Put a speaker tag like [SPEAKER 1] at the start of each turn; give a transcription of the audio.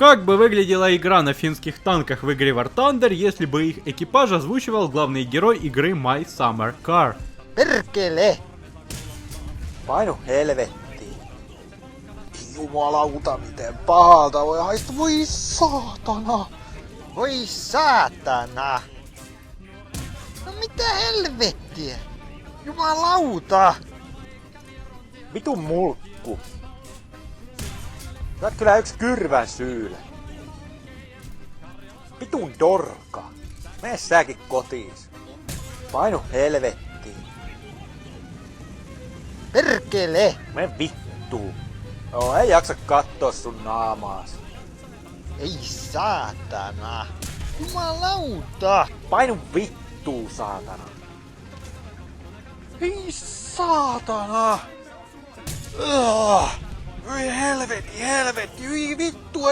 [SPEAKER 1] Как бы выглядела игра на финских танках в игре War Thunder, если бы их экипаж озвучивал главный герой игры My Summer Car?
[SPEAKER 2] Perkele! Painu helvettiin. Jumalauta, miten pahalta voi haista. Voi saatana! Voi saatana! No mitä helvettiä? Jumalauta! Vitun mulkku. Sä oot kyllä yks kyrvän syylä. Vitun dorka. Mene säkin kotiis. Painu helvettiin. Perkele! Mene vittuun. Joo, ei jaksa kattoo sun naamaas. Ei saatana. Jumalauta! Painu vittuun, saatana. Ei saatana! Voi helvetti, helvetti, hyi vittu,